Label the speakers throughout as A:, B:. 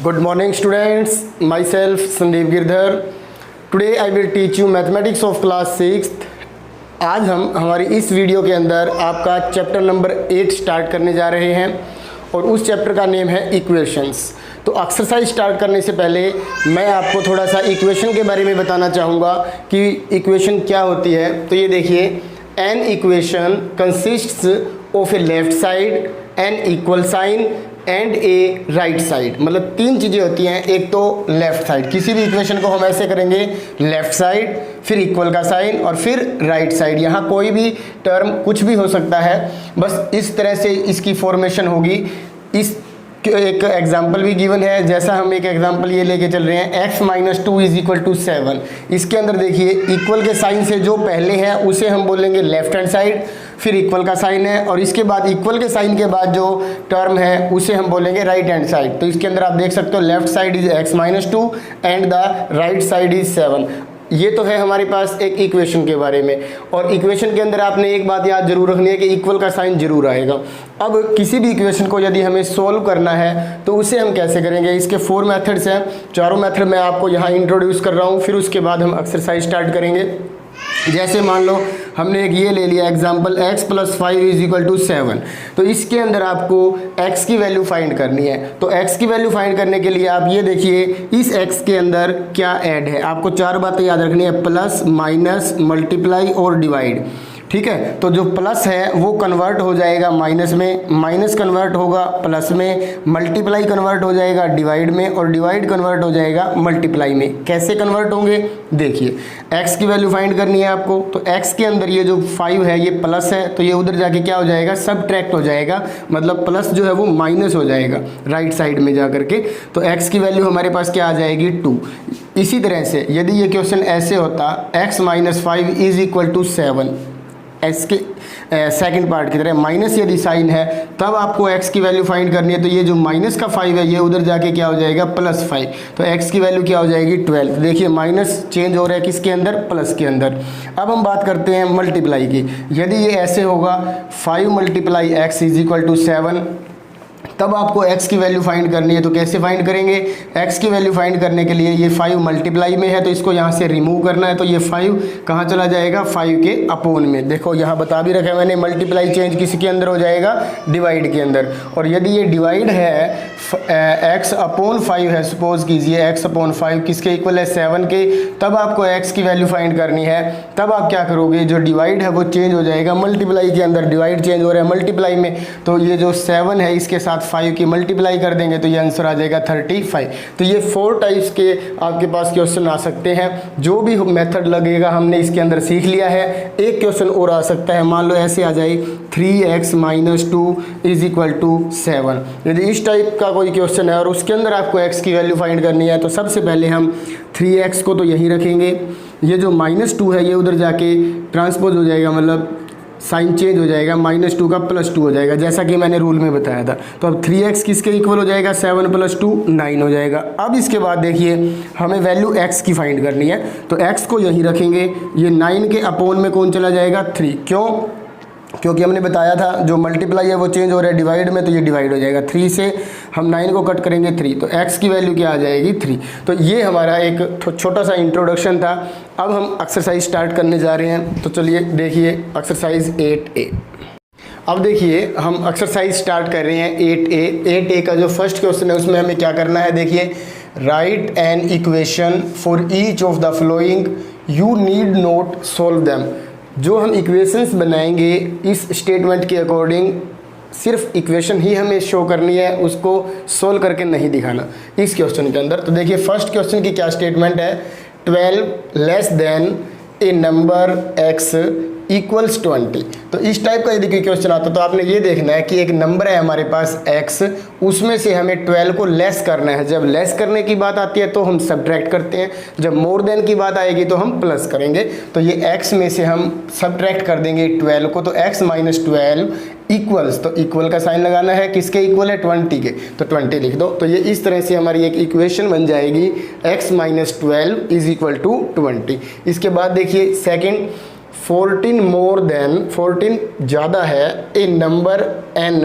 A: Good morning students, myself Sandeep Girdhar. Today I will teach you mathematics of class 6th. आज हम हमारी इस video के अंदर आपका चैप्टर नंबर 8 स्टार्ट करने जा रहे हैं और उस चैप्टर का नेम है इक्वेशंस। तो एक्सरसाइज स्टार्ट करने से पहले मैं आपको थोड़ा सा इक्वेशन के बारे में बताना चाहूँगा कि इक्वेशन क्या होती है। तो ये देखिए, an equation consists of a left side, an equal sign and a right side. मतलब तीन चीज़ें होती हैं। एक तो लेफ्ट साइड, किसी भी इक्वेशन को हम ऐसे करेंगे, लेफ्ट साइड, फिर इक्वल का साइन और फिर राइट साइड। यहाँ कोई भी टर्म कुछ भी हो सकता है, बस इस तरह से इसकी फॉर्मेशन होगी। इस एक एग्जाम्पल भी गिवन है, जैसा हम एक एग्जाम्पल ये लेके चल रहे हैं, x - 2 = 7। इसके अंदर देखिए, इक्वल के साइन से जो पहले है उसे हम बोलेंगे लेफ्ट हैंड साइड, फिर इक्वल का साइन है और इसके बाद इक्वल के साइन के बाद जो टर्म है उसे हम बोलेंगे राइट हैंड साइड। तो इसके अंदर आप देख सकते हो, left side is x - 2 and the right side is 7। ये तो है हमारे पास एक इक्वेशन के बारे में। और इक्वेशन के अंदर आपने एक बात याद जरूर रखनी है कि इक्वल का साइन जरूर आएगा। अब किसी भी इक्वेशन को यदि हमें सोल्व करना है तो उसे हम कैसे करेंगे, इसके 4 मेथड्स हैं। चारों मेथड मैं आपको यहाँ इंट्रोड्यूस कर रहा हूँ, फिर उसके बाद हम एक्सरसाइज स्टार्ट करेंगे। जैसे मान लो हमने एक ये ले लिया एग्जाम्पल, x + 5 = 7। तो इसके अंदर आपको x की वैल्यू फाइंड करनी है। तो x की वैल्यू फाइंड करने के लिए आप ये देखिए, इस x के अंदर क्या ऐड है। आपको चार बातें याद रखनी है, प्लस, माइनस, मल्टीप्लाई और डिवाइड। ठीक है, तो जो प्लस है वो कन्वर्ट हो जाएगा माइनस में, माइनस कन्वर्ट होगा प्लस में, मल्टीप्लाई कन्वर्ट हो जाएगा डिवाइड में और डिवाइड कन्वर्ट हो जाएगा मल्टीप्लाई में। कैसे कन्वर्ट होंगे देखिए, x की वैल्यू फाइंड करनी है आपको। तो x के अंदर ये जो 5 है ये प्लस है, तो ये उधर जाके क्या हो जाएगा, सबट्रैक्ट हो जाएगा। मतलब प्लस जो है वो माइनस हो जाएगा राइट साइड में जा करके। तो x की वैल्यू हमारे पास क्या आ जाएगी, 2। इसी तरह से यदि ये क्वेश्चन ऐसे होता, x - 5 = 7, एक्स के सेकंड पार्ट की तरह, माइनस यदि साइन है तब आपको x की वैल्यू फाइंड करनी है। तो ये जो माइनस का 5 है ये उधर जाके क्या हो जाएगा, +5। तो x की वैल्यू क्या हो जाएगी, 12। देखिए माइनस चेंज हो रहा है किसके अंदर, प्लस के अंदर। अब हम बात करते हैं मल्टीप्लाई की। यदि ये ऐसे होगा, 5 × x = 7, तब आपको x की वैल्यू फाइंड करनी है। तो कैसे फाइंड करेंगे, x की वैल्यू फाइंड करने के लिए ये 5 मल्टीप्लाई में है तो इसको यहाँ से रिमूव करना है। तो ये 5 कहाँ चला जाएगा, 5 के अपोन में। देखो यहाँ बता भी रखा है मैंने, मल्टीप्लाई चेंज किसके अंदर हो जाएगा, डिवाइड के अंदर। और यदि ये डिवाइड है, x/5 है, सपोज कीजिए x/5 किसके इक्वल है, 7 के, तब आपको x की वैल्यू फाइंड करनी है। तब आप क्या करोगे, जो डिवाइड है वो चेंज हो जाएगा मल्टीप्लाई के अंदर, डिवाइड चेंज हो रहा है मल्टीप्लाई में। तो ये जो 7 है इसके साथ 5 की मल्टीप्लाई कर देंगे तो ये आंसर आ जाएगा 35। तो ये 4 टाइप्स के आपके पास क्वेश्चन आ सकते हैं। जो भी मेथड लगेगा हमने इसके अंदर सीख लिया है। एक क्वेश्चन और आ सकता है, मान लो ऐसे आ जाए, 3x - 2 = 7। यदि इस टाइप का कोई क्वेश्चन है और उसके अंदर आपको x की वैल्यू फाइंड करनी है, तो सबसे पहले हम 3x को तो यहीं रखेंगे, ये जो -2 है ये उधर जाके ट्रांसपोज हो जाएगा, मतलब साइन चेंज हो जाएगा, -2 का +2 हो जाएगा, जैसा कि मैंने रूल में बताया था। तो अब 3x किसके इक्वल हो जाएगा, 7 + 2 9 हो जाएगा। अब इसके बाद देखिए, हमें वैल्यू x की फाइंड करनी है। तो x को यहीं रखेंगे, ये 9 के अपोन में कौन चला जाएगा, 3। क्यों, क्योंकि हमने बताया था जो मल्टीप्लाई है वो चेंज हो रहा है डिवाइड में, तो ये डिवाइड हो जाएगा। 3 से हम 9 को कट करेंगे 3, तो x की वैल्यू क्या आ जाएगी, 3। तो ये हमारा एक छोटा सा इंट्रोडक्शन था। अब हम एक्सरसाइज स्टार्ट करने जा रहे हैं। तो चलिए देखिए एक्सरसाइज 8A। अब देखिए हम एक्सरसाइज स्टार्ट कर रहे हैं 8A। 8A का जो फर्स्ट क्वेश्चन है उसमें हमें क्या करना है, देखिए, right an equation for each of the following, you need not solve them. जो हम इक्वेशंस बनाएंगे इस स्टेटमेंट के अकॉर्डिंग, सिर्फ इक्वेशन ही हमें शो करनी है, उसको सोल्व करके नहीं दिखाना इस क्वेश्चन के अंदर। तो देखिए फर्स्ट क्वेश्चन की क्या स्टेटमेंट है, 12 लेस देन ए नंबर x = 20। तो इस टाइप का यदि कोई क्वेश्चन आता तो आपने ये देखना है कि एक नंबर है हमारे पास x, उसमें से हमें 12 को लेस करना है। जब लेस करने की बात आती है तो हम सब्ट्रैक्ट करते हैं, जब मोर देन की बात आएगी तो हम प्लस करेंगे। तो ये x में से हम सब्ट्रैक्ट कर देंगे 12 को, तो x - 12 इक्वल्स, तो इक्वल का साइन लगाना है, किसके इक्वल है, 20 के, तो 20 लिख दो। तो ये इस तरह से हमारी एक इक्वेशन बन जाएगी, x - 12 = 20। इसके बाद देखिए सेकंड, 14 मोर देन, 14 ज़्यादा है, ए नंबर n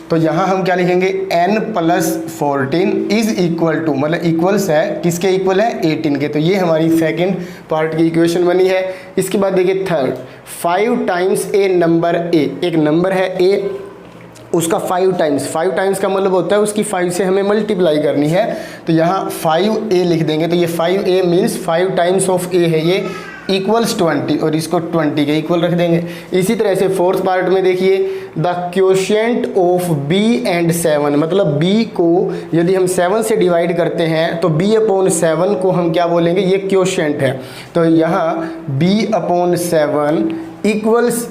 A: तो यहाँ हम क्या लिखेंगे n plus 14 is equal to, मतलब इक्वल्स है किसके इक्वल है 18 के। तो ये हमारी सेकंड पार्ट की इक्वेशन बनी है। इसके बाद देखिए third, 5 times a number A, एक नंबर है ए, उसका 5 टाइम्स का मतलब होता है उसकी 5 से हमें मल्टीप्लाई करनी है। तो यहाँ 5a लिख देंगे। तो ये 5a means 5 times of a है ये, इक्वल्स 20, और इसको 20 के इक्वल रख देंगे। इसी तरह से फोर्थ पार्ट में देखिए, the quotient of b and 7, मतलब b को यदि हम 7 से डिवाइड करते हैं तो b अपॉन 7 को हम क्या बोलेंगे, ये क्वोशिएंट है। तो यहाँ b अपॉन 7 इक्वल्स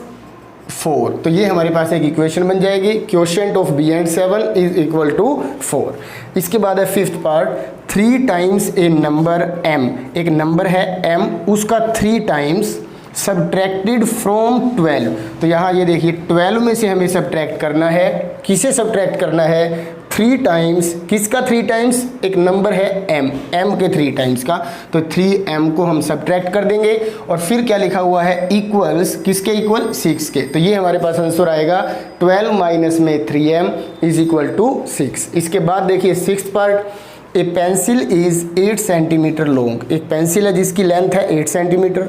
A: 4। तो ये हमारे पास एक इक्वेशन बन जाएगी, quotient of b and 7 is equal to 4। इसके बाद है fifth part, 3 times a number m, एक नंबर है m, उसका 3 टाइम्स सब्ट्रैक्टेड फ्रॉम 12। तो यहाँ ये देखिए 12 में से हमें सब्ट्रैक्ट करना है, किसे सब्ट्रैक्ट करना है, 3 टाइम्स, किसका 3 टाइम्स, एक नंबर है m के 3 टाइम्स का। तो 3m को हम सब्ट्रैक्ट कर देंगे और फिर क्या लिखा हुआ है, इक्वल्स, किसके इक्वल 6 के। तो ये हमारे पास आंसर आएगा 12 माइनस में 3m इज इक्वल टू 6। इसके बाद देखिए sixth part, A pencil is 8 centimetre long, एक पेंसिल है जिसकी लेंथ है 8 centimetre.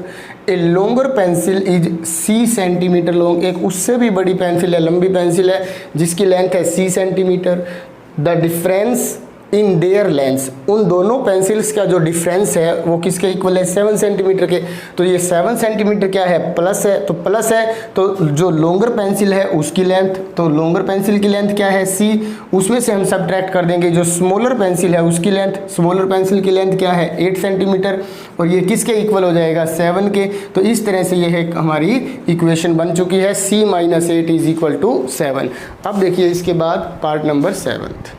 A: A longer pencil is c centimetre long, एक उससे भी बड़ी पेंसिल है, लंबी पेंसिल है जिसकी लेंथ है c centimetre. The difference in their length, उन दोनों पेंसिल्स का जो डिफरेंस है वो किसके इक्वल है, 7 सेंटीमीटर के। तो ये 7 सेंटीमीटर क्या है, प्लस है, तो प्लस है तो जो लॉन्गर पेंसिल है उसकी लेंथ, तो लॉन्गर पेंसिल की लेंथ क्या है c, उसमें से हम सब्ट्रैक्ट कर देंगे जो स्मॉलर पेंसिल है उसकी लेंथ, स्मॉलर पेंसिल की लेंथ क्या है 8 सेंटीमीटर, और ये किसके इक्वल हो जाएगा 7 के। तो इस तरह से ये है हमारी इक्वेशन बन चुकी है, c minus 8 is equal to 7। अब देखिए इसके बाद पार्ट नंबर 7।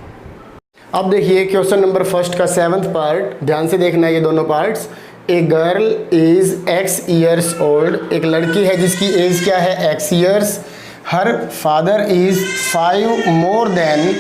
A: अब देखिए क्वेश्चन नंबर फर्स्ट का 7th पार्ट, ध्यान से देखना है ये दोनों parts. A girl is x years old, एक लड़की है जिसकी एज क्या है x years. Her father is 5 more than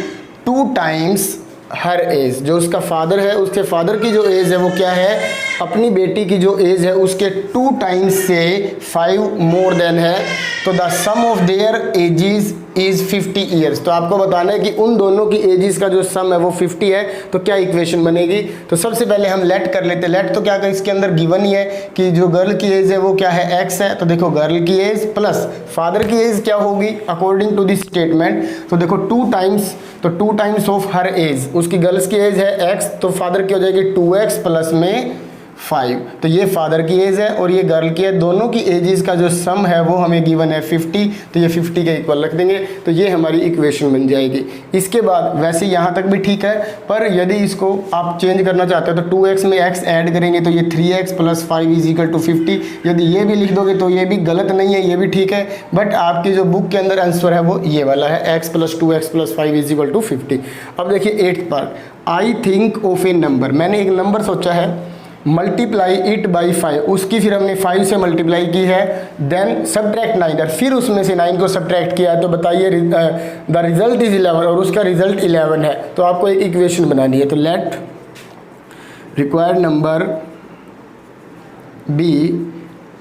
A: 2 times her age, जो उसका फादर है उसके फादर की जो एज है वो क्या है, अपनी बेटी की जो एज है उसके 2 टाइम्स से 5 मोर देन है। तो the sum of their ages is 50 years, तो आपको बताना है कि उन दोनों की एजेस का जो सम है वो 50 है। तो क्या इक्वेशन बनेगी, तो सबसे पहले हम लेट कर लेते हैं। लेट तो क्या, इसके अंदर गिवन ही है कि जो गर्ल की एज है वो क्या है x है। तो देखो गर्ल की एज प्लस फादर की एज क्या होगी अकॉर्डिंग टू दिस स्टेटमेंट, तो देखो 2 टाइम्स, तो 2 टाइम्स ऑफ हर एज, उसकी गर्ल्स की एज है x, तो फादर की हो जाएगी 2x प्लस में 5। तो ये फादर की एज है और ये गर्ल की है, दोनों की एजेस का जो सम है वो हमें गिवन है 50, तो ये 50 के इक्वल रख देंगे। तो ये हमारी इक्वेशन बन जाएगी। इसके बाद वैसे यहाँ तक भी ठीक है, पर यदि इसको आप चेंज करना चाहते हो तो 2x में x ऐड करेंगे तो ये 3x plus 5 is equal to 50। यदि ये भी लिख दोगे तो ये भी गलत नहीं है, ये भी ठीक है, बट आपकी जो बुक के अंदर आंसर है वो ये वाला है, x plus 2x plus 5 is equal to 50। अब देखिए 8th part, I think of a number, मैंने एक नंबर सोचा है, मल्टीप्लाई इट बाई 5, उसकी फिर हमने 5 से मल्टीप्लाई की है, देन सब्ट्रैक्ट 9, और फिर उसमें से 9 को सब्ट्रैक्ट किया है। तो बताइए द रिजल्ट इज 11, और उसका रिजल्ट 11 है। तो आपको एक इक्वेशन बनानी है, तो let required number be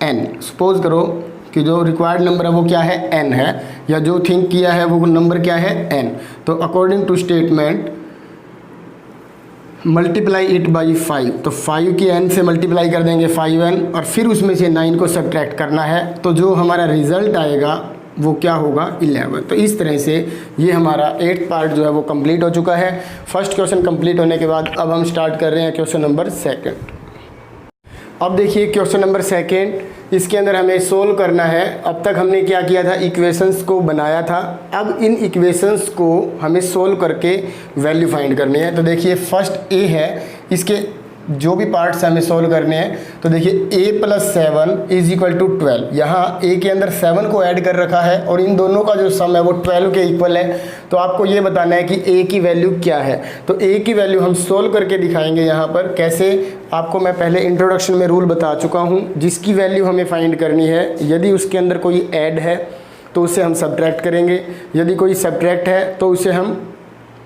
A: n। Suppose करो कि जो रिक्वायर्ड नंबर है वो क्या है n है, या जो थिंक किया है वो नंबर क्या है n। तो according to statement multiply it by 5, तो 5 की n से मल्टीप्लाई कर देंगे 5n, और फिर उसमें से 9 को सब्ट्रैक्ट करना है। तो जो हमारा रिजल्ट आएगा वो क्या होगा 11। तो इस तरह से ये हमारा 8th पार्ट जो है वो कंप्लीट हो चुका है। फर्स्ट क्वेश्चन कंप्लीट होने के बाद अब हम स्टार्ट कर रहे हैं क्वेश्चन नंबर 2। अब देखिए क्वेश्चन नंबर 2, इसके अंदर हमें सोल्व करना है। अब तक हमने क्या किया था, इक्वेशंस को बनाया था, अब इन इक्वेशंस को हमें सोल्व करके वैल्यू फाइंड करनी है। तो देखिए फर्स्ट ए है, इसके जो भी पार्ट्स हमें सोल्व करने हैं, तो देखिए a plus 7 is equal to 12, यहाँ a के अंदर 7 को ऐड कर रखा है और इन दोनों का जो सम है वो 12 के इक्वल है। तो आपको ये बताना है कि a की वैल्यू क्या है। तो a की वैल्यू हम सोल्व करके दिखाएंगे यहाँ पर कैसे। आपको मैं पहले इंट्रोडक्शन में रूल बता चुका हूँ, जिसकी वैल्यू हमें फाइंड करनी है, यदि उसके अंदर कोई ऐड है तो उसे हम सब्ट्रैक्ट करेंगे, यदि कोई सब्ट्रैक्ट है तो उसे हम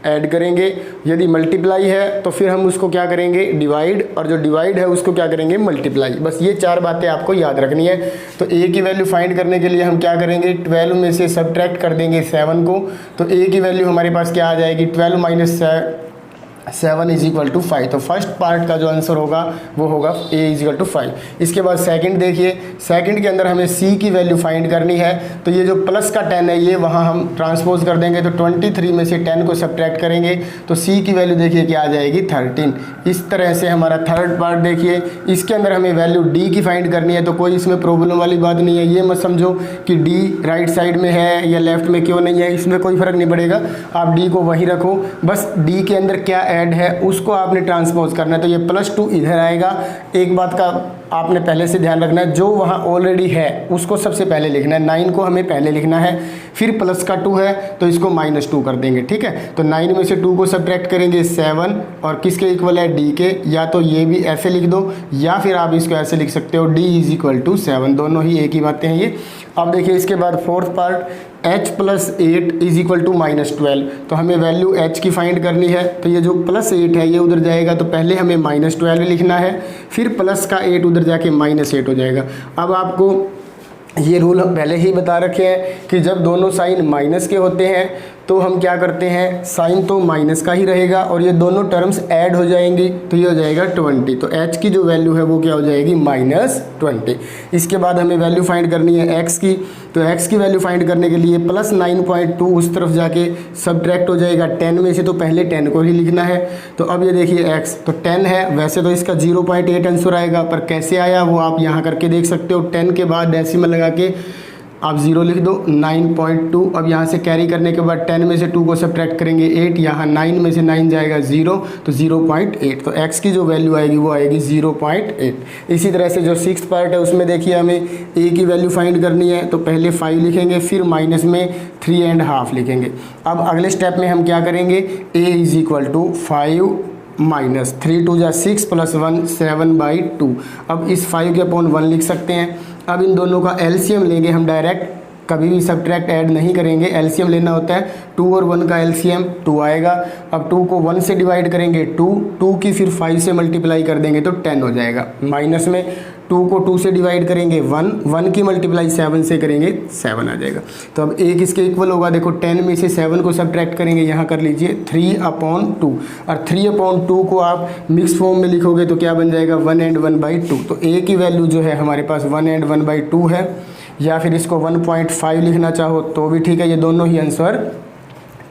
A: ऐड करेंगे, यदि मल्टीप्लाई है तो फिर हम उसको क्या करेंगे डिवाइड, और जो डिवाइड है उसको क्या करेंगे मल्टीप्लाई। बस ये 4 बातें आपको याद रखनी है। तो a की वैल्यू फाइंड करने के लिए हम क्या करेंगे 12 में से सब्ट्रैक्ट कर देंगे 7 को, तो a की वैल्यू हमारे पास क्या आ जाएगी 12 माइनस 7 इज इक्वल टू 5। तो फर्स्ट पार्ट का जो आंसर होगा वो होगा a इज इक्वल टू 5। इसके बाद सेकंड देखिए, सेकंड के अंदर हमें c की वैल्यू फाइंड करनी है। तो ये जो प्लस का 10 है ये वहाँ हम ट्रांसपोज कर देंगे, तो 23 में से 10 को सब्ट्रैक्ट करेंगे तो c की वैल्यू देखिए क्या आ जाएगी 13। इस तरह से हमारा थर्ड पार्ट देखिए, इसके अंदर हमें वैल्यू d की फाइंड करनी है। तो कोई इसमें प्रॉब्लम वाली बात नहीं है, ये मत समझो कि d राइट साइड में है या लेफ्ट में क्यों नहीं है, इसमें कोई फ़र्क नहीं पड़ेगा, आप d को वहीं रखो। बस d के अंदर क्या ऐड है उसको आपने ट्रांसपोज करना है। तो ये +2 इधर आएगा। एक बात का आपने पहले से ध्यान रखना है, जो वहाँ ऑलरेडी है उसको सबसे पहले लिखना है, 9 को हमें पहले लिखना है, फिर प्लस का 2 है तो इसको -2 कर देंगे, ठीक है। तो 9 में से 2 को सब्ट्रैक्ट करेंगे 7, और किसके इक्वल है d के, या तो ये भी ऐसे लिख दो या फिर आप इसको ऐसे लिख सकते हो d इज इक्वल टू 7, दोनों ही एक ही बातें हैं ये। अब देखिए इसके बाद fourth part h plus 8 is equal to -12। तो हमें वैल्यू h की फाइंड करनी है, तो ये जो +8 है ये उधर जाएगा, तो पहले हमें -12 लिखना है, फिर प्लस का 8 उधर जाके -8 हो जाएगा। अब आपको ये रूल पहले ही बता रखे हैं कि जब दोनों साइन माइनस के होते हैं तो हम क्या करते हैं, साइन तो माइनस का ही रहेगा और ये दोनों टर्म्स ऐड हो जाएंगी, तो ये हो जाएगा 20। तो h की जो वैल्यू है वो क्या हो जाएगी -20। इसके बाद हमें वैल्यू फाइंड करनी है x की। तो x की वैल्यू फाइंड करने के लिए +9.2 उस तरफ जाके सब्ट्रैक्ट हो जाएगा 10 में से, तो पहले 10 को ही लिखना है। तो अब ये देखिए x तो 10 है, वैसे तो इसका 0.8 आंसर आएगा, पर कैसे आया वो आप यहाँ करके देख सकते हो। 10 के बाद डेसिमल लगा के आप 0 लिख दो, 9.2। अब यहाँ से कैरी करने के बाद 10 में से 2 को सब्ट्रैक्ट करेंगे 8, यहाँ 9 में से 9 जाएगा 0, तो 0.8। तो x की जो वैल्यू आएगी वो आएगी 0.8। इसी तरह से जो 6th पार्ट है उसमें देखिए हमें a की वैल्यू फाइंड करनी है, तो पहले 5 लिखेंगे, फिर माइनस में 3.5 लिखेंगे। अब अगले स्टेप में हम क्या करेंगे, a is equal to 5 minus 3 2 जा 6 प्लस 1 7/2। अब इस 5 के अपॉन 1 लिख सकते हैं। अब इन दोनों का एलसीएम लेंगे हम, डायरेक्ट कभी भी सब्ट्रैक्ट ऐड नहीं करेंगे, एलसीएम लेना होता है। 2 और 1 का एलसीएम 2 आएगा। अब 2 को 1 से डिवाइड करेंगे 2 की फिर 5 से मल्टीप्लाई कर देंगे तो 10 हो जाएगा। माइनस में 2 को 2 से डिवाइड करेंगे 1 की मल्टीप्लाई 7 से करेंगे 7 आ जाएगा। तो अब एक इसके इक्वल होगा, देखो 10 में से 7 को सब्ट्रैक्ट करेंगे, यहाँ कर लीजिए 3/2, और 3/2 को आप मिक्स फॉर्म में लिखोगे तो क्या बन जाएगा 1 and 1/2। तो a की वैल्यू जो है हमारे पास 1 and 1/2 है, या फिर इसको 1.5 लिखना चाहो तो भी ठीक है, ये दोनों ही आंसर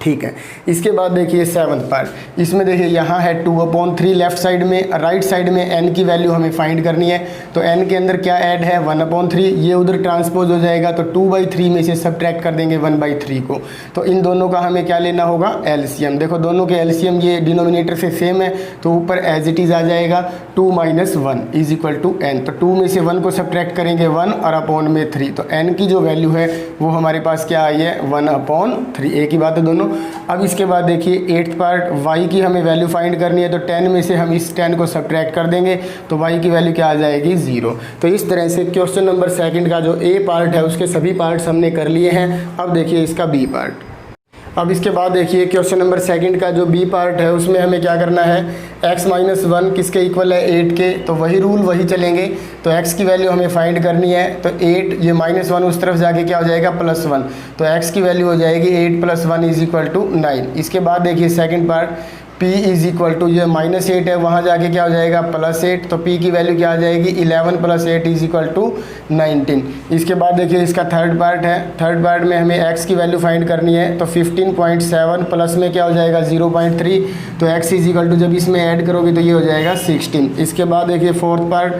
A: ठीक है। इसके बाद देखिए 7th पार्ट, इसमें देखिए यहाँ है 2/3 लेफ्ट साइड में, राइट साइड में n की वैल्यू हमें फाइंड करनी है। तो n के अंदर क्या ऐड है 1/3, ये उधर ट्रांसपोज हो जाएगा, तो 2/3 में से सब्ट्रैक्ट कर देंगे 1/3 को। तो इन दोनों का हमें क्या लेना होगा एलसीएम। देखो दोनों के एलसीएम ये डिनोमिनेटर से सेम है, तो ऊपर एज इट इज़ आ जाएगा 2 - 1 इज इक्वल टू n। तो 2 में से 1 को सब्ट्रैक्ट करेंगे 1 और अपॉन में 3, तो n की जो वैल्यू है वो हमारे पास क्या आई है 1/3। एक ही बात है दोनों। अब इसके बाद देखिए 8th पार्ट, y की हमें वैल्यू फाइंड करनी है। तो 10 में से हम इस 10 को सब्ट्रैक्ट कर देंगे तो y की वैल्यू क्या आ जाएगी 0। तो इस तरह से क्वेश्चन नंबर 2 का जो a पार्ट है उसके सभी पार्ट्स हमने कर लिए हैं। अब देखिए इसका b पार्ट। अब इसके बाद देखिए क्वेश्चन नंबर 2 का जो बी पार्ट है उसमें हमें क्या करना है, x - 1 किसके इक्वल है 8 के, तो वही रूल वही चलेंगे। तो x की वैल्यू हमें फाइंड करनी है, तो 8 ये -1 उस तरफ जाके क्या हो जाएगा +1, तो x की वैल्यू हो जाएगी 8 + 1 इज इक्वल टू 9। इसके बाद देखिए second part, p is equal to ये -8 है, वहाँ जाके क्या हो जाएगा +8, तो p की वैल्यू क्या आ जाएगी 11 + 8 इज इक्वल टू 19। इसके बाद देखिए इसका थर्ड पार्ट है, थर्ड पार्ट में हमें x की वैल्यू फाइंड करनी है। तो 15.7 प्लस में क्या हो जाएगा 0.3, तो x इज इक्वल टू जब इसमें ऐड करोगे तो ये हो जाएगा 16। इसके बाद देखिए फोर्थ पार्ट,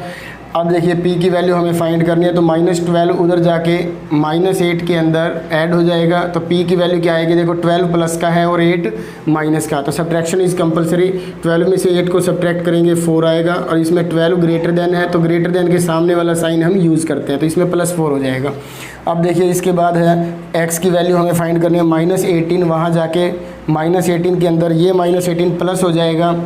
A: अब देखिए p की वैल्यू हमें फाइंड करनी है, तो -12 उधर जाके -8 के अंदर ऐड हो जाएगा, तो p की वैल्यू क्या आएगी, देखो 12 प्लस का है और 8 माइनस का, तो सब्ट्रैक्शन इज़ कंपलसरी। 12 में से 8 को सब्ट्रैक्ट करेंगे 4 आएगा, और इसमें 12 ग्रेटर देन है, तो ग्रेटर देन के सामने वाला साइन हम यूज़ करते हैं, तो इसमें +4 हो जाएगा। अब देखिए इसके बाद है x की वैल्यू हमें फाइंड करनी है, -18 वहाँ जाके -18 के अंदर ये -18 प्लस हो जाएगा,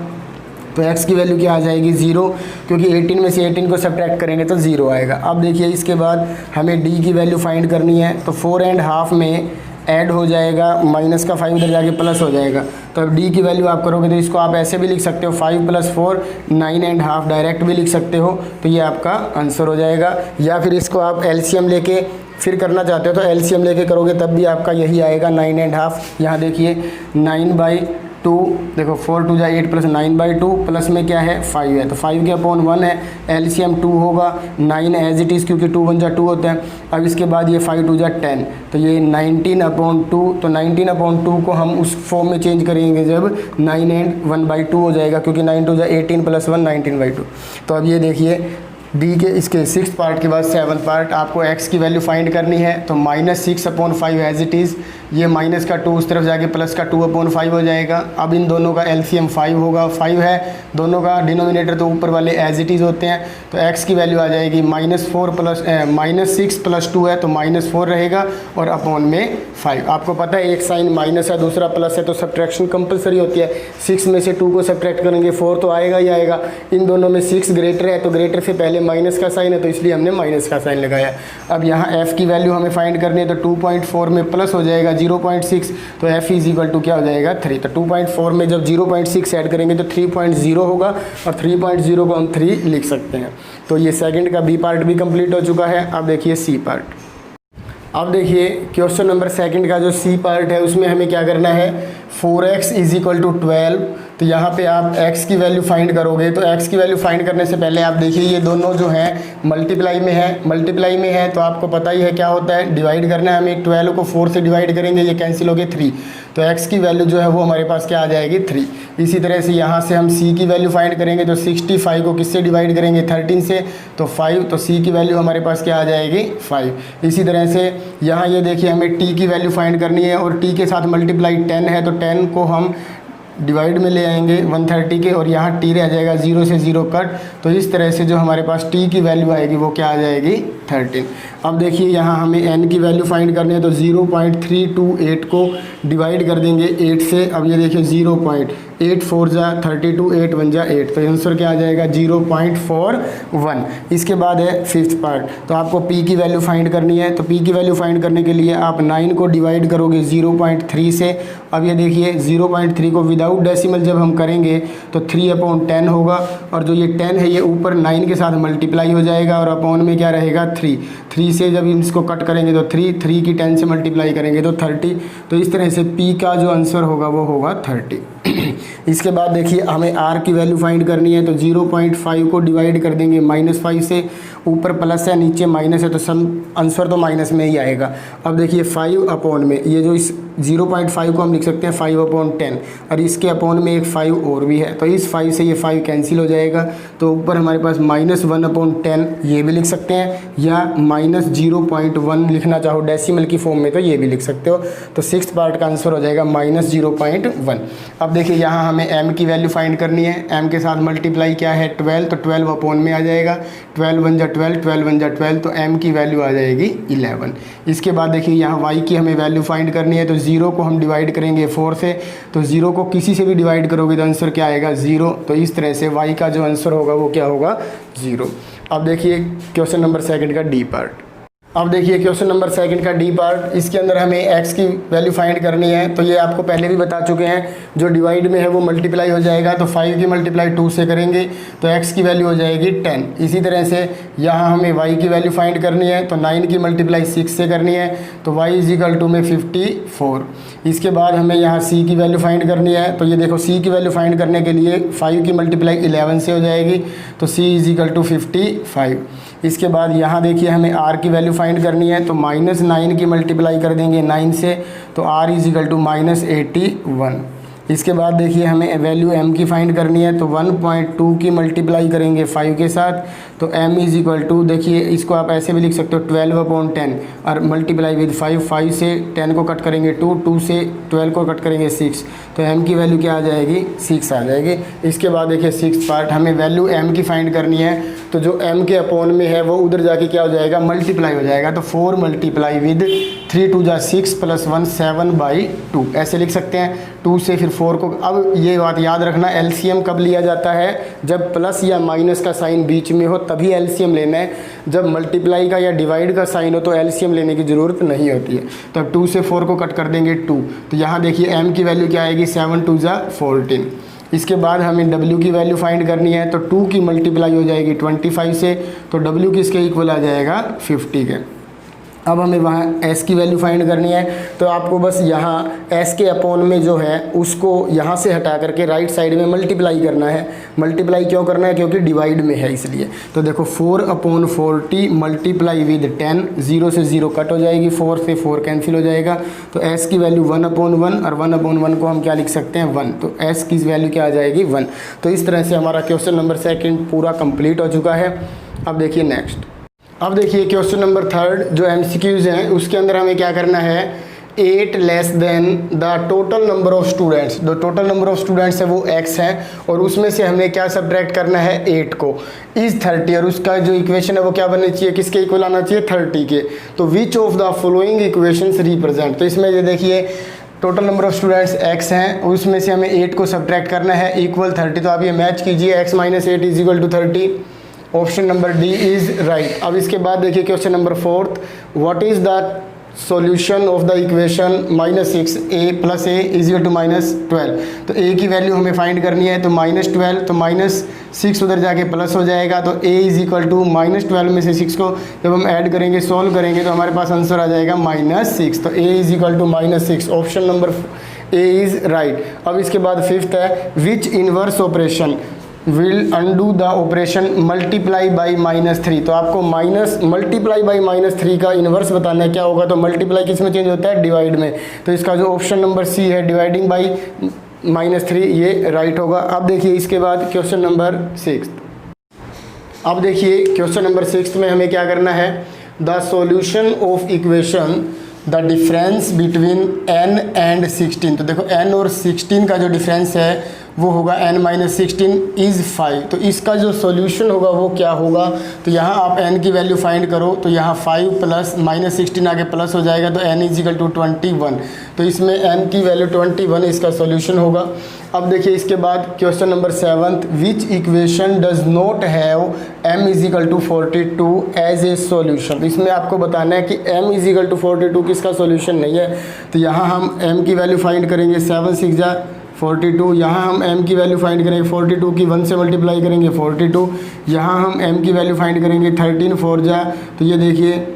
A: तो x की वैल्यू क्या आ जाएगी 0, क्योंकि 18 में से 18 को सब्ट्रैक्ट करेंगे तो 0 आएगा। अब देखिए इसके बाद हमें d की वैल्यू फाइंड करनी है, तो 4.5 में ऐड हो जाएगा, माइनस का 5 इधर जाके प्लस हो जाएगा। तो अब डी की वैल्यू आप करोगे तो इसको आप ऐसे भी लिख सकते हो 5 + 4 9.5 डायरेक्ट भी लिख सकते हो, तो ये आपका आंसर हो जाएगा। या फिर इसको आप एलसीएम लेके फिर करना चाहते हो तो एलसीएम लेके करोगे तब भी आपका यही आएगा 9.5। यहाँ देखिए 9/2, देखो 4 2 8 + 9/2 प्लस में क्या है 5 है, तो 5 के अपॉन 1 है, एलसीएम 2 होगा, 9 एज इट इज़ क्योंकि 2 × 1 = 2 होते हैं। अब इसके बाद ये 5 2 = 10, तो ये 19/2, तो 19/2 को हम उस फॉर्म में चेंज करेंगे जब 9 and 1/2 हो जाएगा, क्योंकि 9 2 = 18 + 1 19/2। तो अब ये देखिए डी के इसके 6th पार्ट के बाद 7th पार्ट, आपको x की वैल्यू फाइंड करनी है। तो -6/5 एज इट इज़, ये माइनस का 2 उस तरफ जाके प्लस का 2/5 हो जाएगा। अब इन दोनों का एलसीएम 5 होगा, 5 है, दोनों का डिनोमिनेटर तो ऊपर वाले एज इट इज़ होते हैं। तो x की वैल्यू आ जाएगी -6 + 2 है तो -4 रहेगा और अपॉन में 5। आपको पता है एक साइन माइनस है दूसरा प्लस है तो सब्ट्रैक्शन कंपलसरी होती है। 6 में से 2 को सब्ट्रैक्ट करेंगे 4 तो आएगा ही आएगा। इन दोनों में 6 ग्रेटर है तो ग्रेटर से पहले माइनस का साइन है तो इसलिए हमने माइनस का साइन लगाया। अब यहाँ f की वैल्यू हमें फाइंड करनी है तो 2.4 में प्लस हो जाएगा 0.6, तो f = क्या हो जाएगा 3। तो 2.4 में जब 0.6 ऐड करेंगे तो 3.0 होगा और 3.0 को हम 3 लिख सकते हैं। तो ये सेकंड का बी पार्ट भी कंप्लीट हो चुका है। अब देखिए सी पार्ट। अब देखिए क्वेश्चन नंबर सेकंड का जो सी पार्ट है उसमें हमें क्या करना है, 4x = 12। तो यहाँ पे आप x की वैल्यू फाइंड करोगे तो x की वैल्यू फाइंड करने से पहले आप देखिए ये दोनों जो हैं मल्टीप्लाई में है तो आपको पता ही है क्या होता है, डिवाइड करना है हमें। 12 को 4 से डिवाइड करेंगे, ये कैंसिल हो गए 3, तो x की वैल्यू जो है वो हमारे पास क्या आ जाएगी 3। इसी तरह से यहाँ से हम c की वैल्यू फाइंड करेंगे तो 65 को किससे डिवाइड करेंगे 13 से, तो 5, तो c की वैल्यू हमारे पास क्या आ जाएगी 5। इसी तरह से यहाँ ये देखिए हमें t की वैल्यू फाइंड करनी है और t के साथ मल्टीप्लाई 10 है तो 10 को हम डिवाइड में ले आएंगे 130 के और यहाँ t रह जाएगा 0 से 0 कट। तो इस तरह से जो हमारे पास t की वैल्यू आएगी वो क्या आ जाएगी 13। अब देखिए यहाँ हमें n की वैल्यू फाइंड करनी है तो 0.328 को डिवाइड कर देंगे 8 से। अब ये देखिए 0.8 4 = 32, 8 1 = 8, तो आंसर क्या आ जाएगा 0.41। इसके बाद है 5th पार्ट, तो आपको p की वैल्यू फाइंड करनी है। तो p की वैल्यू फाइंड करने के लिए आप 9 को डिवाइड करोगे 0.3 से। अब ये देखिए 0.3 को विदाउट डेसिमल जब हम करेंगे तो 3/10 होगा और जो ये 10 है ये ऊपर 9 के साथ मल्टीप्लाई हो जाएगा और अपॉन में क्या रहेगा 3 से जब इसको कट करेंगे तो 3 की 10 से मल्टीप्लाई करेंगे तो 30। तो इस तरह से p का जो आंसर होगा वो होगा 30। इसके बाद देखिए हमें r की वैल्यू फाइंड करनी है तो 0.5 को डिवाइड कर देंगे -5 से। ऊपर प्लस है नीचे माइनस है तो सम आंसर तो माइनस में ही आएगा। अब देखिए 5 अपॉन में ये जो इस 0.5 को हम लिख सकते हैं 5/10 और इसके अपॉन में एक 5 और भी है तो इस 5 से ये 5 कैंसिल हो जाएगा। तो ऊपर हमारे पास -1/10 ये भी लिख सकते हैं या -0.1 लिखना चाहो डेसिमल की फॉर्म में तो ये भी लिख सकते हो। तो 6th पार्ट का आंसर हो जाएगा -0.1। अब देखिए यहाँ हमें m की वैल्यू फाइंड करनी है। m के साथ मल्टीप्लाई क्या है 12, तो 12 अपॉन में आ जाएगा। 12 1 = 12, 12 1 = 12, तो m की वैल्यू आ जाएगी 11। इसके बाद देखिए यहाँ y की हमें वैल्यू फाइंड करनी है तो 0 को हम डिवाइड करेंगे 4 से। तो 0 को किसी से भी डिवाइड करोगे तो आंसर क्या आएगा 0। तो इस तरह से y का जो आंसर होगा वो क्या होगा 0। अब देखिए क्वेश्चन नंबर सेकंड का डी पार्ट। अब देखिए क्वेश्चन नंबर सेकंड का डी पार्ट, इसके अंदर हमें x की वैल्यू फाइंड करनी है। तो ये आपको पहले भी बता चुके हैं, जो डिवाइड में है वो मल्टीप्लाई हो जाएगा। तो 5 की मल्टीप्लाई 2 से करेंगे तो x की वैल्यू हो जाएगी 10। इसी तरह से यहाँ हमें y की वैल्यू फाइंड करनी है तो 9 की मल्टीप्लाई 6 से करनी है तो y = 54। इसके बाद हमें यहाँ c की वैल्यू फाइंड करनी है। तो ये देखो c की वैल्यू फाइंड करने के लिए 5 की मल्टीप्लाई 11 से हो जाएगी तो c = 55। इसके बाद यहाँ देखिए हमें r की वैल्यू फाइंड करनी है तो -9 की मल्टीप्लाई कर देंगे 9 से तो r = -81। इसके बाद देखिए हमें वैल्यू m की फाइंड करनी है तो 1.2 की मल्टीप्लाई करेंगे 5 के साथ तो m = देखिए इसको आप ऐसे भी लिख सकते हो 12/10 और मल्टीप्लाई विद 5 से 10 को कट करेंगे 2 से 12 को कट करेंगे 6, तो m की वैल्यू क्या आ जाएगी 6 आ जाएगी। इसके बाद देखिए 6th पार्ट, हमें वैल्यू m की फाइंड करनी है तो जो m के अपॉन में है वो उधर जाके क्या हो जाएगा, मल्टीप्लाई हो जाएगा। तो 4 मल्टीप्लाई विद 3 2 जा 6 प्लस 1 7/2 ऐसे लिख सकते हैं। 2 से फिर 4 को, अब ये बात याद रखना, एलसीएम कब लिया जाता है, जब प्लस या माइनस का साइन बीच में हो तभी एलसीएम लेना है। जब मल्टीप्लाई का या डिवाइड का साइन हो तो एलसीएम लेने की ज़रूरत नहीं होती है। तो अब 2 से 4 को कट कर देंगे 2, तो यहाँ देखिए m की वैल्यू क्या आएगी, 7 2 जा 14। इसके बाद हमें w की वैल्यू फाइंड करनी है, तो 2 की मल्टीप्लाई हो जाएगी 25 से, तो w किसके इक्वल आ जाएगा, 50 के। अब हमें वहाँ s की वैल्यू फाइंड करनी है, तो आपको बस यहाँ s के अपॉन में जो है उसको यहाँ से हटा करके राइट साइड में मल्टीप्लाई करना है। मल्टीप्लाई क्यों करना है, क्योंकि डिवाइड में है इसलिए। तो देखो 4/40 मल्टीप्लाई विद 10, 0 से 0 कट हो जाएगी, 4 से 4 कैंसिल हो जाएगा। तो s की वैल्यू 1/1 और 1/1 को हम क्या लिख सकते हैं, 1। तो s की वैल्यू क्या आ जाएगी, 1। तो इस तरह से हमारा क्वेश्चन नंबर 2 पूरा कंप्लीट हो चुका है। अब देखिए नेक्स्ट, अब देखिए क्वेश्चन नंबर 3 जो MCQs हैं उसके अंदर हमें क्या करना है, 8 less than the total number of students. जो टोटल नंबर ऑफ स्टूडेंट्स है वो x है, और उसमें से हमें क्या सब्ट्रैक्ट करना है, 8 को, इज 30, और उसका जो इक्वेशन है वो क्या बननी चाहिए, किसके इक्वल आना चाहिए, 30 के। तो which of the following equations represent, तो इसमें ये देखिए total number of students x हैं, उसमें से हमें 8 को सब्ट्रैक्ट करना है, इक्वल 30। तो आप ये मैच कीजिए, x - 8 is equal to 30। Option number D is right. अब इसके बाद देखिए question number 4, what is the solution of the equation -6a + a is equal to -12। तो a की वैल्यू हमें फाइंड करनी है, तो -12, तो -6 उधर जाके प्लस हो जाएगा, तो a इज इक्वल टू -12 में से 6 को जब हम ऐड करेंगे, सॉल्व करेंगे, तो हमारे पास आंसर आ जाएगा -6। तो a is equal to -6, option number a is right. अब इसके बाद 5th है, which inverse operation will undo the operation multiply by -3। तो आपको मल्टीप्लाई बाई -3 का इन्वर्स बताना है क्या होगा, तो मल्टीप्लाई किस में चेंज होता है, डिवाइड में। तो इसका जो ऑप्शन नंबर सी है, डिवाइडिंग बाई -3, ये राइट होगा। अब देखिए इसके बाद क्वेश्चन नंबर 6। अब देखिए क्वेश्चन नंबर 6 में हमें क्या करना है, the solution of equation the difference between n and 16। तो देखो n और 16 का जो डिफरेंस है वो होगा n - 16 इज़ 5। तो इसका जो सॉल्यूशन होगा वो क्या होगा, तो यहाँ आप n की वैल्यू फाइंड करो, तो यहाँ 5 प्लस -16 आगे प्लस हो जाएगा, तो n इज इक्वल टू 21। तो इसमें n की वैल्यू 21 इसका सॉल्यूशन होगा। अब देखिए इसके बाद question number 7, which equation does not have m is equal to 42 as a solution. इसमें आपको बताना है कि m इज इक्वल टू 42 किसका सॉल्यूशन नहीं है। तो यहाँ हम m की वैल्यू फाइंड करेंगे, 7 6 जा 42। यहाँ हम m की वैल्यू फाइंड करेंगे, 42 की 1 से मल्टीप्लाई करेंगे 42। यहाँ हम m की वैल्यू फाइंड करेंगे, 13 4 जा, तो ये देखिए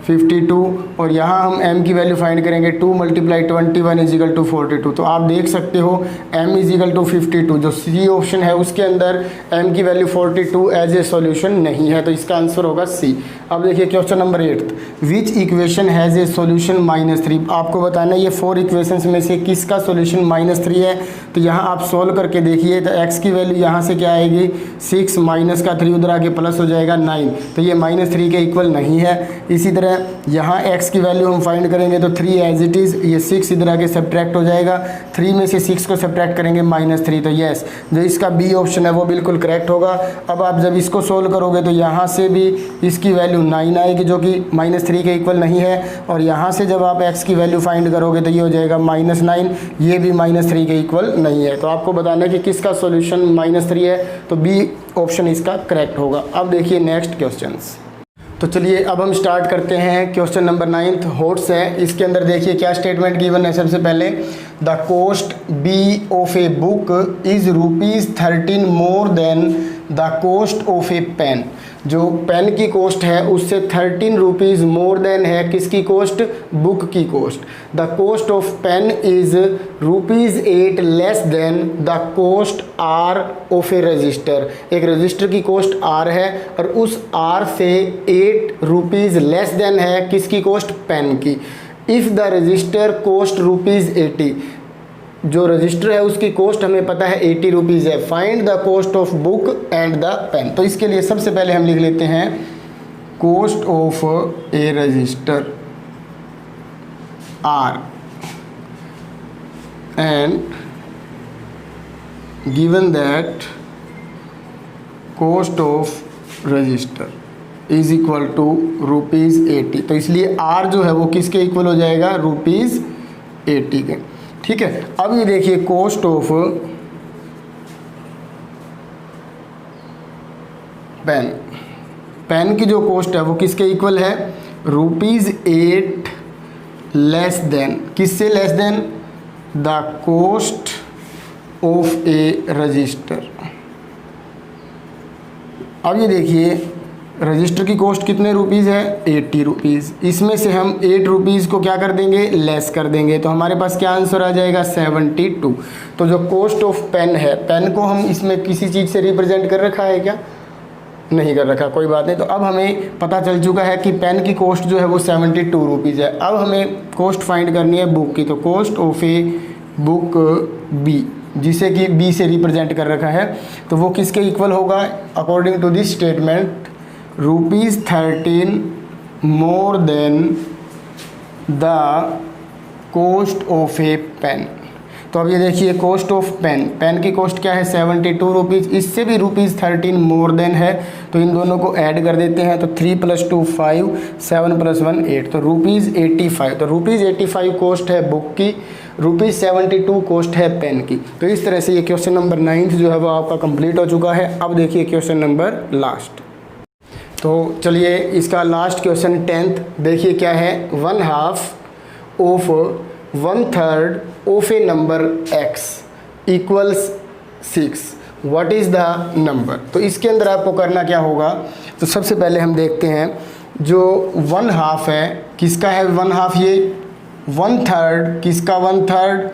A: 52, और यहाँ हम m की वैल्यू फाइंड करेंगे, 2 × 21 इज इक्वल टू 42। तो आप देख सकते हो m इज इक्वल टू 52, जो सी ऑप्शन है उसके अंदर m की वैल्यू 42 एज ए सॉल्यूशन नहीं है, तो इसका आंसर होगा सी। अब देखिए question number 8, which equation has a solution -3। आपको बताना है ये 4 इक्वेशंस में से किसका सॉल्यूशन -3 है। तो यहाँ आप सॉल्व करके देखिए, तो x की वैल्यू यहाँ से क्या आएगी, 6 माइनस का 3 उधर आके प्लस हो जाएगा 9, तो ये -3 के इक्वल नहीं है। इसी तरह यहाँ x की वैल्यू हम फाइंड करेंगे, तो 3 एज इट इज़, ये 6 इधर आके सब्ट्रैक्ट हो जाएगा, 3 में से 6 को सब्ट्रैक्ट करेंगे -3, तो यस जो इसका बी ऑप्शन है वो बिल्कुल करेक्ट होगा। अब आप जब इसको सोल्व करोगे तो यहाँ से भी इसकी वैल्यू 9 आएगी, जो कि -3 के इक्वल नहीं है, और यहाँ से जब आप x की वैल्यू फाइंड करोगे तो ये हो जाएगा -9, ये भी -3 के इक्वल नहीं है। तो आपको बताना है कि किसका सॉल्यूशन -3 है, तो बी ऑप्शन इसका करेक्ट होगा। अब देखिए नेक्स्ट क्वेश्चंस। तो चलिए अब हम स्टार्ट करते हैं क्वेश्चन नंबर 9 हॉट्स है। इसके अंदर देखिए क्या स्टेटमेंट गिवन है। सबसे पहले the cost B of a book is ₹13 more than the cost of a pen. जो पेन की कॉस्ट है उससे 13 रुपीज़ मोर देन है किसकी कॉस्ट, बुक की cost. The cost of pen is ₹8 less than the cost R of a register. एक register की cost R है और उस आर से 8 रुपीज़ लेस देन है किसकी कॉस्ट, पेन की। इफ़ द रजिस्टर कॉस्ट ₹80, जो रजिस्टर है उसकी कॉस्ट हमें पता है 80 रुपीज़ है। Find the cost of book and the pen. तो इसके लिए सबसे पहले हम लिख लेते हैं cost of a register R and given that cost of register is equal to ₹80। तो इसलिए R जो है वो किसके इक्वल हो जाएगा, ₹80 के। ठीक है, अब ये देखिए कॉस्ट ऑफ पेन की जो कॉस्ट है वो किसके इक्वल है, ₹8 लेस देन, किससे less than, the cost of a register. अब ये देखिए रजिस्टर की कॉस्ट कितने रुपीज़ है, ₹80। इसमें से हम ₹8 को क्या कर देंगे, लेस कर देंगे, तो हमारे पास क्या आंसर आ जाएगा, 72। तो जो कॉस्ट ऑफ पेन है, पेन को हम इसमें किसी चीज़ से रिप्रेजेंट कर रखा है क्या, नहीं कर रखा, कोई बात नहीं। तो अब हमें पता चल चुका है कि पेन की कॉस्ट जो है वो 72 रुपीज़ है। अब हमें कॉस्ट फाइंड करनी है बुक की, तो cost of a book B, जिसे कि बी से रिप्रेजेंट कर रखा है, तो वो किसके इक्वल होगा, according to this statement ₹13 more than the cost of a pen. तो अब ये देखिए कॉस्ट ऑफ पेन की कॉस्ट क्या है, 72 रुपीज़, इससे भी ₹13 मोर देन है, तो इन दोनों को ऐड कर देते हैं, तो 3 + 2 5, 7 + 1 8, तो ₹85। तो ₹85 कॉस्ट है बुक की, ₹72 कॉस्ट है पेन की। तो इस तरह से ये क्वेश्चन नंबर 9 जो है वो आपका कंप्लीट हो चुका है। अब देखिए क्वेश्चन नंबर लास्ट। तो चलिए इसका लास्ट क्वेश्चन 10th देखिए क्या है, 1/2 of 1/3 of a number x equals 6, what is the number. तो इसके अंदर आपको करना क्या होगा, तो सबसे पहले हम देखते हैं जो 1/2 है, किसका है 1/2, ये 1/3 किसका, 1/3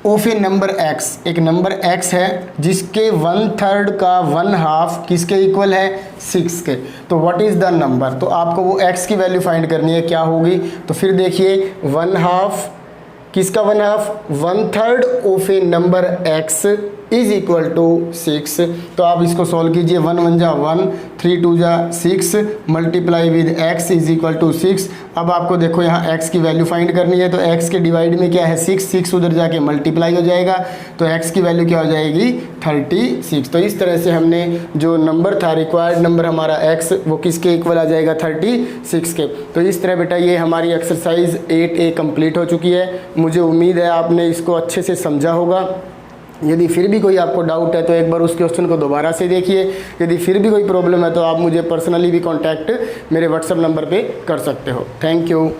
A: ऑफ ए नंबर x, एक नंबर x है जिसके 1/3 का 1/2 किसके इक्वल है, 6 के। तो व्हाट इज़ द नंबर, तो आपको वो x की वैल्यू फाइंड करनी है, क्या होगी। तो फिर देखिए 1/2 किसका 1/2, 1/3 of a number x is equal to 6। तो आप इसको सॉल्व कीजिए, 1 × 1 = 1, 3 × 2 = 6, multiply with x is equal to 6। अब आपको देखो यहाँ x की वैल्यू फाइंड करनी है, तो x के डिवाइड में क्या है, 6 उधर जाके मल्टीप्लाई हो जाएगा, तो x की वैल्यू क्या हो जाएगी, 36। तो इस तरह से हमने जो नंबर था, रिक्वायर्ड नंबर हमारा x, वो किसके इक्वल आ जाएगा, 36 के। तो इस तरह बेटा ये हमारी एक्सरसाइज 8A कंप्लीट हो चुकी है। मुझे उम्मीद है आपने इसको अच्छे से समझा होगा। यदि फिर भी कोई आपको डाउट है तो एक बार उस क्वेश्चन को दोबारा से देखिए। यदि फिर भी कोई प्रॉब्लम है तो आप मुझे पर्सनली भी कांटेक्ट मेरे व्हाट्सएप नंबर पे कर सकते हो। Thank you.